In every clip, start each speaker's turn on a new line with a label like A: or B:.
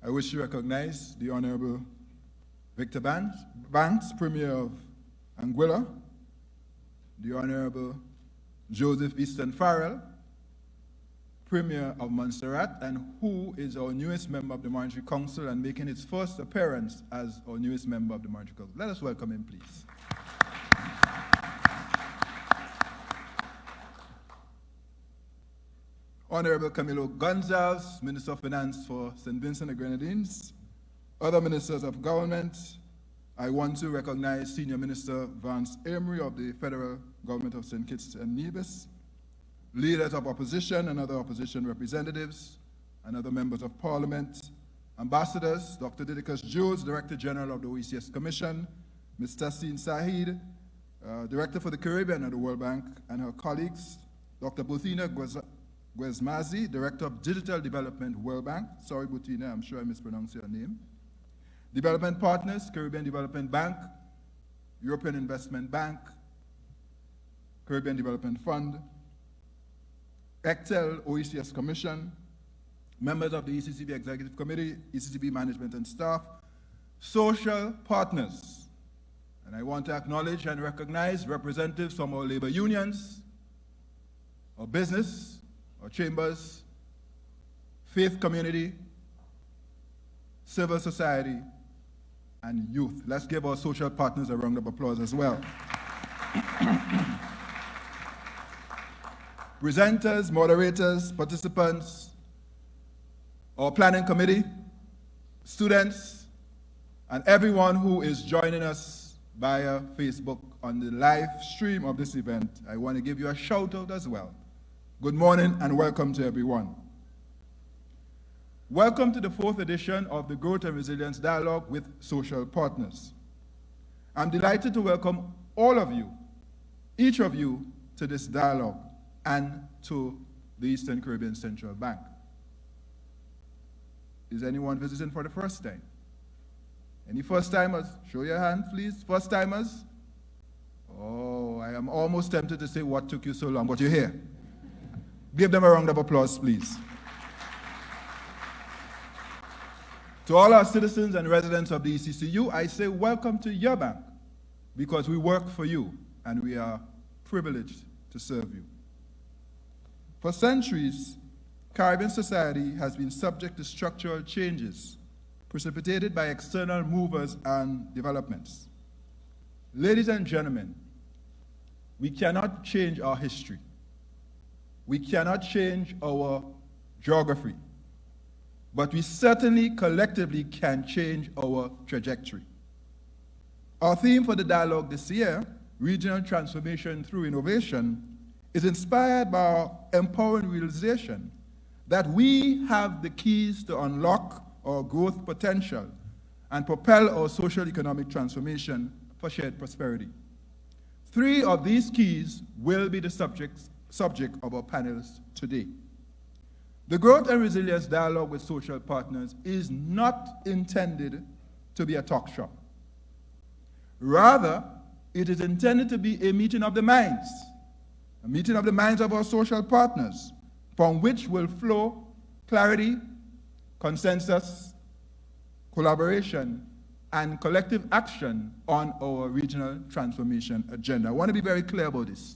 A: I wish to recognize the Honorable Victor Banks, Premier of Anguilla, the Honorable Joseph Easton Farrell, Premier of Montserrat, and who is our newest member of the Monetary Council and making its first appearance as our newest member of the Monetary Council. Let us welcome him, please. Honorable Camilo Gonzalez, Minister of Finance for St. Vincent and Grenadines, other ministers of government. I want to recognize Senior Minister Vance Amory of the Federal Government of St. Kitts and Nevis, leaders of opposition and other opposition representatives, and other members of parliament, ambassadors, Dr. Didicus Jules, Director General of the OECS Commission, Ms. Tassine Saeed, Director for the Caribbean at the World Bank, and her colleagues, Dr. Butina Gwezmazi, Director of Digital Development, World Bank. Sorry, Butina, I'm sure I mispronounced your name. Development Partners, Caribbean Development Bank, European Investment Bank, Caribbean Development Fund, ECTEL, OECS Commission, members of the ECCB Executive Committee, ECCB Management and Staff, social partners. And I want to acknowledge and recognize representatives from our labor unions, our business, our chambers, faith community, civil society, and youth. Let's give our social partners a round of applause as well. Presenters, moderators, participants, our planning committee, students, and everyone who is joining us via Facebook on the live stream of this event, I want to give you a shout out as well. Good morning and welcome to everyone. Welcome to the 4th edition of the Growth and Resilience Dialogue with Social Partners. I'm delighted to welcome all of you, each of you, to this dialogue and to the Eastern Caribbean Central Bank. Is anyone visiting for the first time? Any first-timers? Show your hand, please. First-timers? Oh, I am almost tempted to say, what took you so long? But you're here. Give them a round of applause, please. To all our citizens and residents of the ECCU, I say welcome to your bank, because we work for you and we are privileged to serve you. For centuries, Caribbean society has been subject to structural changes precipitated by external movers and developments. Ladies and gentlemen, we cannot change our history. We cannot change our geography. But we certainly collectively can change our trajectory. Our theme for the dialogue this year, Regional Transformation Through Innovation, is inspired by our empowering realization that we have the keys to unlock our growth potential and propel our social economic transformation for shared prosperity. 3 of these keys will be the subject of our panels today. The Growth and Resilience Dialogue with Social Partners is not intended to be a talk shop. Rather, it is intended to be a meeting of the minds of our social partners, from which will flow clarity, consensus, collaboration, and collective action on our regional transformation agenda. I want to be very clear about this.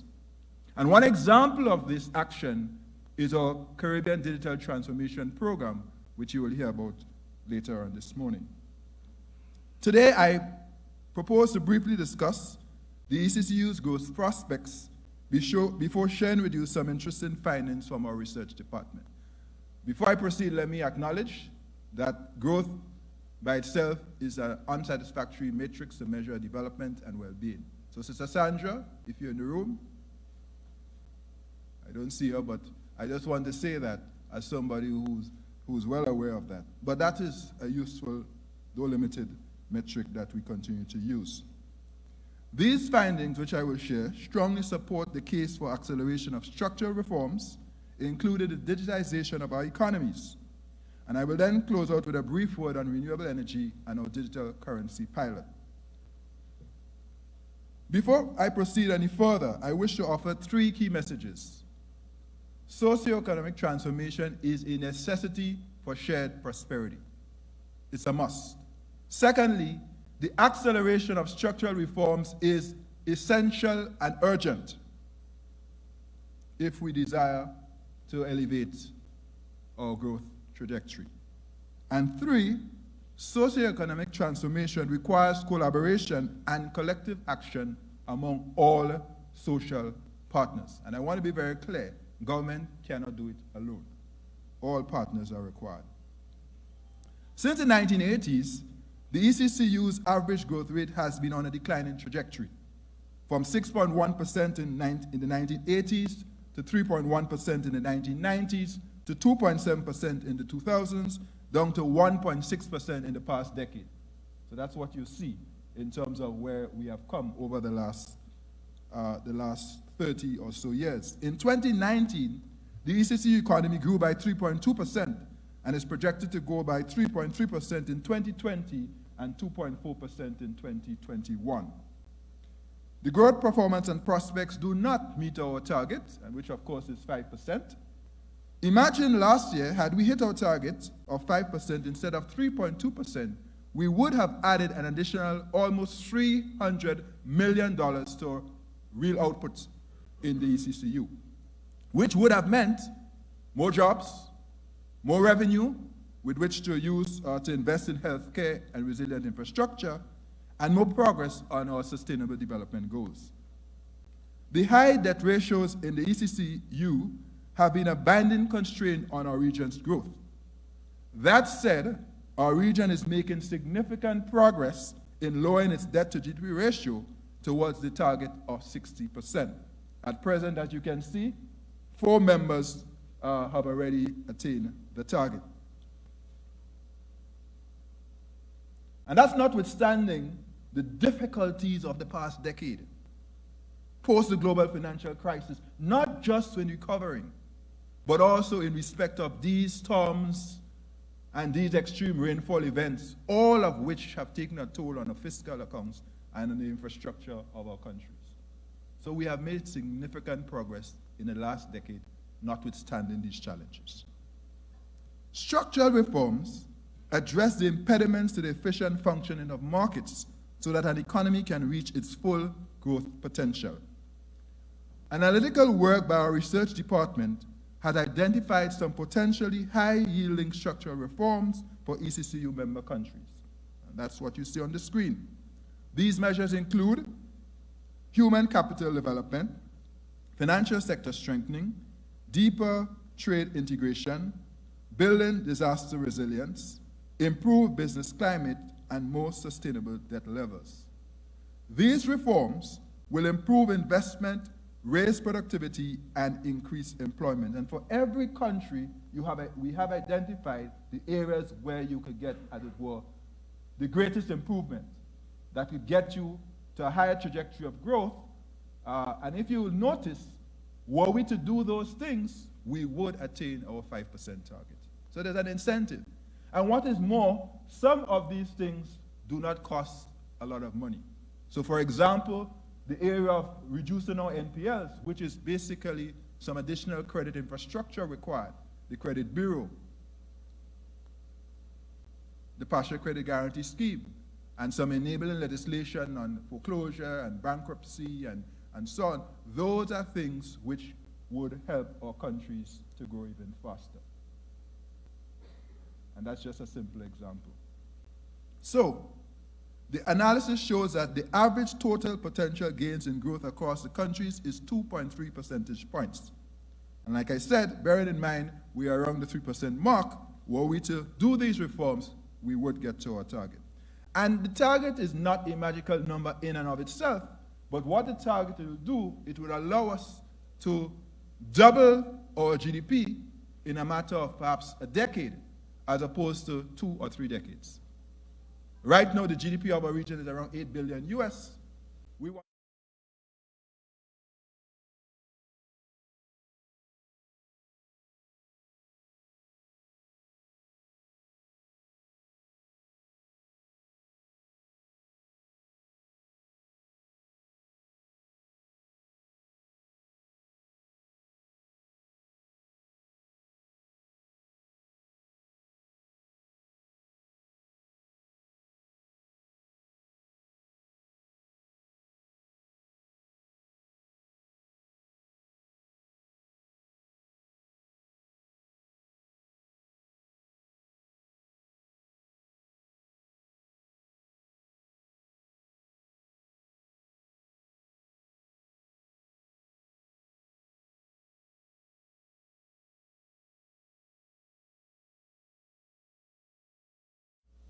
A: And one example of this action is our Caribbean Digital Transformation Program, which you will hear about later on this morning. Today, I propose to briefly discuss the ECCU's growth prospects before sharing with you some interesting findings from our research department. Before I proceed, let me acknowledge that growth by itself is an unsatisfactory matrix to measure development and well-being. So, Sister Sandra, if you're in the room, I don't see her, but I just want to say that as somebody who's well aware of that. But that is a useful, though limited, metric that we continue to use. These findings, which I will share, strongly support the case for acceleration of structural reforms, including the digitization of our economies. And I will then close out with a brief word on renewable energy and our digital currency pilot. Before I proceed any further, I wish to offer 3 key messages. Socioeconomic transformation is a necessity for shared prosperity. It's a must. Secondly, the acceleration of structural reforms is essential and urgent if we desire to elevate our growth trajectory. And three, socioeconomic transformation requires collaboration and collective action among all social partners. And I want to be very clear, government cannot do it alone. All partners are required. Since the 1980s, the ECCU's average growth rate has been on a declining trajectory, from 6.1% in the 1980s to 3.1% in the 1990s to 2.7% in the 2000s, down to 1.6% in the past decade. So that's what you see in terms of where we have come over the last 30 or so years. In 2019, the ECCU economy grew by 3.2% and is projected to grow by 3.3% in 2020 and 2.4% in 2021. The growth performance and prospects do not meet our target, and which of course is 5%. Imagine last year, had we hit our target of 5% instead of 3.2%, we would have added an additional almost $300 million to our real output in the ECCU, which would have meant more jobs, more revenue with which to use to invest in healthcare and resilient infrastructure, and more progress on our sustainable development goals. The high debt ratios in the ECCU have been a binding constraint on our region's growth. That said, our region is making significant progress in lowering its debt-to-GDP ratio towards the target of 60%. At present, as you can see, 4 members have already attained the target. And that's notwithstanding the difficulties of the past decade, post the global financial crisis, not just in recovering, but also in respect of these storms and these extreme rainfall events, all of which have taken a toll on the fiscal accounts and on the infrastructure of our countries. So we have made significant progress in the last decade, notwithstanding these challenges. Structural reforms address the impediments to the efficient functioning of markets so that an economy can reach its full growth potential. Analytical work by our research department has identified some potentially high-yielding structural reforms for ECCU member countries. And that's what you see on the screen. These measures include human capital development, financial sector strengthening, deeper trade integration, building disaster resilience, improved business climate, and more sustainable debt levels. These reforms will improve investment, raise productivity, and increase employment. And for every country, we have identified the areas where you could get, as it were, the greatest improvement that could get you to a higher trajectory of growth. And if you will notice, were we to do those things, we would attain our 5% target. So there's an incentive. And what is more, some of these things do not cost a lot of money. So for example, the area of reducing our NPLs, which is basically some additional credit infrastructure required, the credit bureau, the partial credit guarantee scheme, and some enabling legislation on foreclosure and bankruptcy and so on. Those are things which would help our countries to grow even faster. And that's just a simple example. So, the analysis shows that the average total potential gains in growth across the countries is 2.3 percentage points. And like I said, bearing in mind we are around the 3% mark, were we to do these reforms, we would get to our target. And the target is not a magical number in and of itself, but what the target will do, it will allow us to double our GDP in a matter of perhaps a decade, as opposed to 2 or 3 decades. Right now, the GDP of our region is around 8 billion US. We want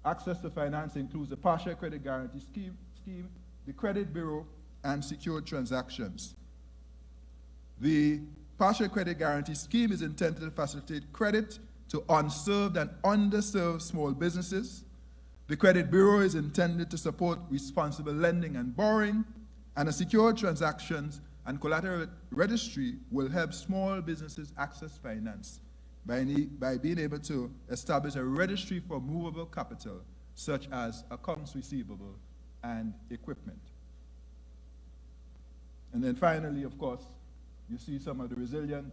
A: access to finance includes the partial credit guarantee scheme, the credit bureau, and secured transactions. The partial credit guarantee scheme is intended to facilitate credit to unserved and underserved small businesses. The credit bureau is intended to support responsible lending and borrowing, and a secured transactions and collateral registry will help small businesses access finance by being able to establish a registry for movable capital, such as accounts receivable and equipment. And then finally, of course, you see some of the resilience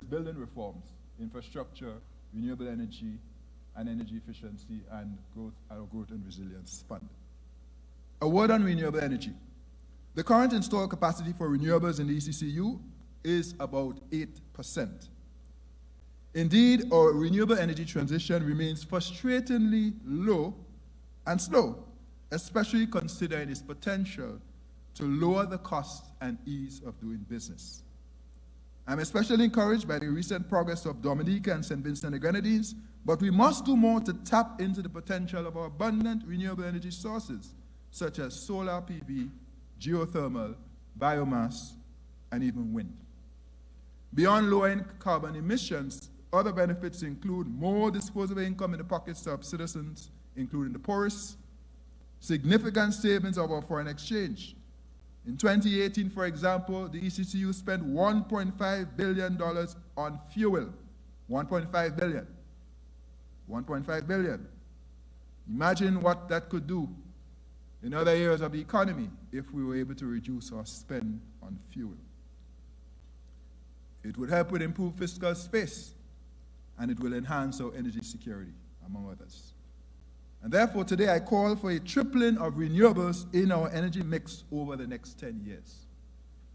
A: building reforms, infrastructure, renewable energy, and energy efficiency, and growth and resilience fund. A word on renewable energy. The current installed capacity for renewables in the ECCU is about 8%. Indeed, our renewable energy transition remains frustratingly low and slow, especially considering its potential to lower the cost and ease of doing business. I'm especially encouraged by the recent progress of Dominica and St. Vincent and the Grenadines, but we must do more to tap into the potential of our abundant renewable energy sources, such as solar PV, geothermal, biomass, and even wind. Beyond lowering carbon emissions, other benefits include more disposable income in the pockets of citizens, including the poorest, significant savings of our foreign exchange. In 2018, for example, the ECCU spent $1.5 billion on fuel. $1.5 billion. $1.5 billion. Imagine what that could do in other areas of the economy if we were able to reduce our spend on fuel. It would help with improved fiscal space, and it will enhance our energy security, among others. And therefore, today I call for a tripling of renewables in our energy mix over the next 10 years.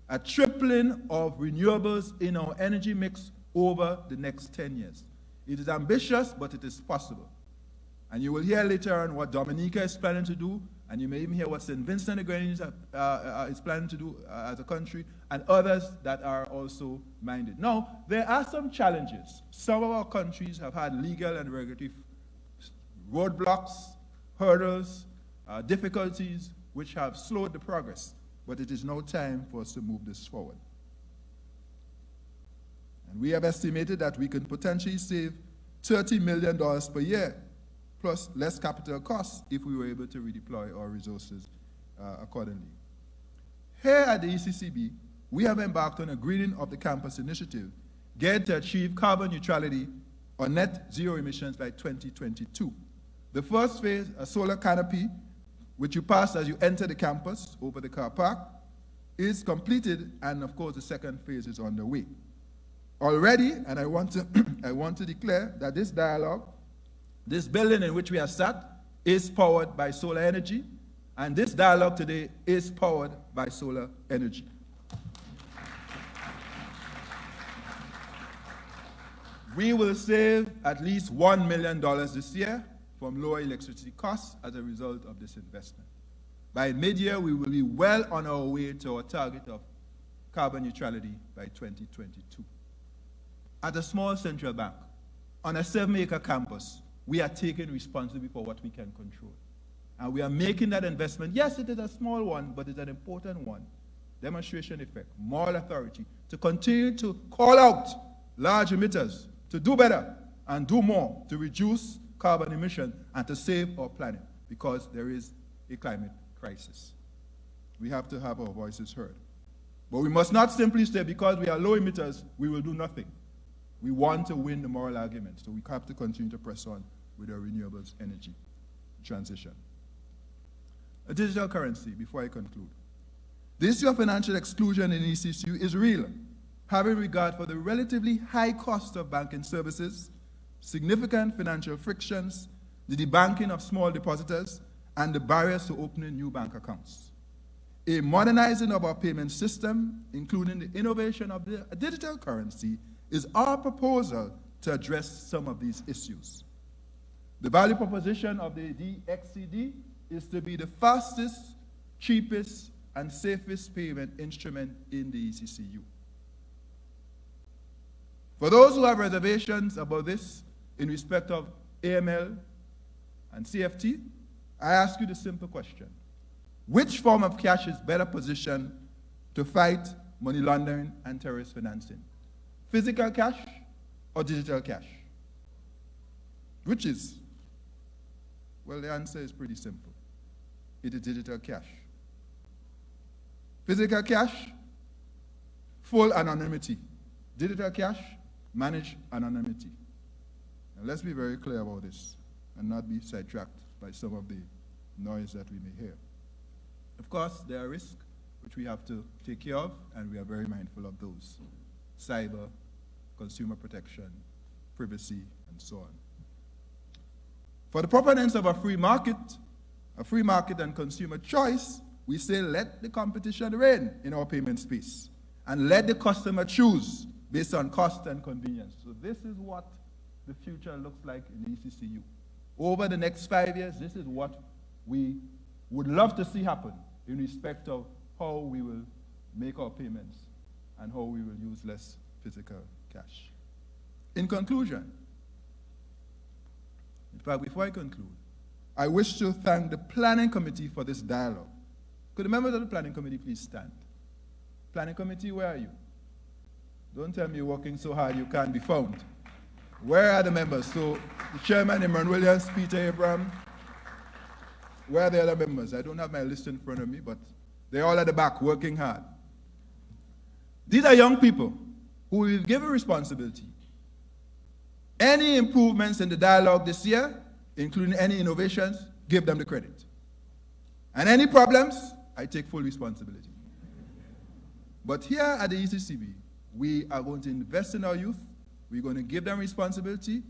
A: A tripling of renewables in our energy mix over the next 10 years. It is ambitious, but it is possible. And you will hear later on what Dominica is planning to do, and you may even hear what St. Vincent and the Grenadines is planning to do as a country, and others that are also minded. Now, there are some challenges. Some of our countries have had legal and regulatory roadblocks, hurdles, difficulties, which have slowed the progress. But it is now time for us to move this forward. And we have estimated that we can potentially save $30 million per year, plus less capital costs if we were able to redeploy our resources accordingly. Here at the ECCB, we have embarked on a greening of the campus initiative, geared to achieve carbon neutrality or net zero emissions by 2022. The first phase, a solar canopy, which you pass as you enter the campus over the car park, is completed, and of course the second phase is on the way. Already, and I want to declare that this dialogue, this building in which we are sat, is powered by solar energy, and this dialogue today is powered by solar energy. We will save at least $1 million this year from lower electricity costs as a result of this investment. By mid-year, we will be well on our way to our target of carbon neutrality by 2022. At a small central bank, on a 7-acre campus, we are taking responsibility for what we can control. And we are making that investment. Yes, it is a small one, but it's an important one. Demonstration effect, moral authority, to continue to call out large emitters to do better and do more to reduce carbon emission and to save our planet, because there is a climate crisis. We have to have our voices heard. But we must not simply say because we are low emitters, we will do nothing. We want to win the moral argument, so we have to continue to press on with our renewables energy transition. A digital currency, before I conclude. The issue of financial exclusion in ECCU is real, having regard for the relatively high cost of banking services, significant financial frictions, the debanking of small depositors, and the barriers to opening new bank accounts. A modernizing of our payment system, including the innovation of the digital currency, is our proposal to address some of these issues. The value proposition of the DXCD is to be the fastest, cheapest, and safest payment instrument in the ECCU. For those who have reservations about this in respect of AML, and CFT, I ask you the simple question. Which form of cash is better positioned to fight money laundering and terrorist financing? Physical cash or digital cash? Which is? Well, the answer is pretty simple. It is digital cash. Physical cash, full anonymity. Digital cash, managed anonymity. And let's be very clear about this and not be sidetracked by some of the noise that we may hear. Of course, there are risks which we have to take care of, and we are very mindful of those. Cyber, consumer protection, privacy, and so on. For the proponents of a free market and consumer choice, we say let the competition reign in our payment space and let the customer choose based on cost and convenience. So this is what the future looks like in the ECCU. Over the next 5 years, this is what we would love to see happen in respect of how we will make our payments and how we will use less physical cash. In conclusion, in fact, before I conclude, I wish to thank the Planning Committee for this dialogue. Could the members of the Planning Committee please stand? Planning Committee, where are you? Don't tell me you're working so hard you can't be found. Where are the members? So, the Chairman, Imran Williams, Peter Abraham. Where are the other members? I don't have my list in front of me, but they're all at the back working hard. These are young people who will be given responsibility. Any improvements in the dialogue this year, including any innovations, give them the credit. And any problems, I take full responsibility. But here at the ECCB, we are going to invest in our youth. We're going to give them responsibility.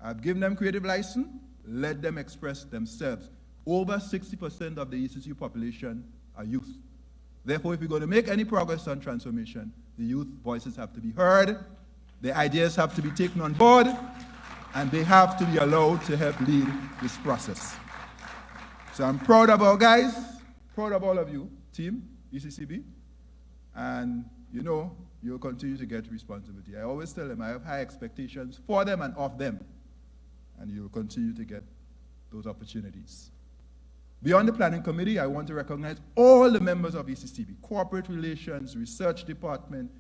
A: I've given them creative license. Let them express themselves. Over 60% of the ECCU population are youth. Therefore, if we're going to make any progress on transformation, the youth voices have to be heard, their ideas have to be taken on board, and they have to be allowed to help lead this process. So I'm proud of our guys, proud of all of you, team, ECCB, and you know, you'll continue to get responsibility. I always tell them I have high expectations for them and of them, and you'll continue to get those opportunities. Beyond the Planning Committee, I want to recognize all the members of ECCB, Corporate Relations, Research Department,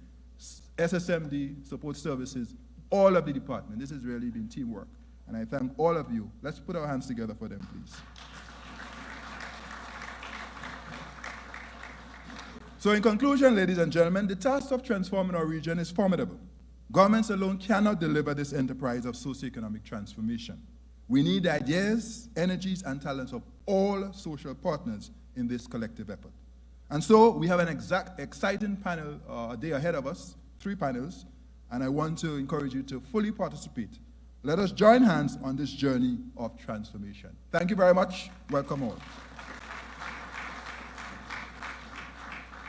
A: SSMD, Support Services, all of the department. This has really been teamwork, and I thank all of you. Let's put our hands together for them, please. So in conclusion, ladies and gentlemen, the task of transforming our region is formidable. Governments alone cannot deliver this enterprise of socioeconomic transformation. We need the ideas, energies, and talents of all social partners in this collective effort. And so we have an exciting panel day ahead of us, 3 panels, and I want to encourage you to fully participate. Let us join hands on this journey of transformation. Thank you very much. Welcome all.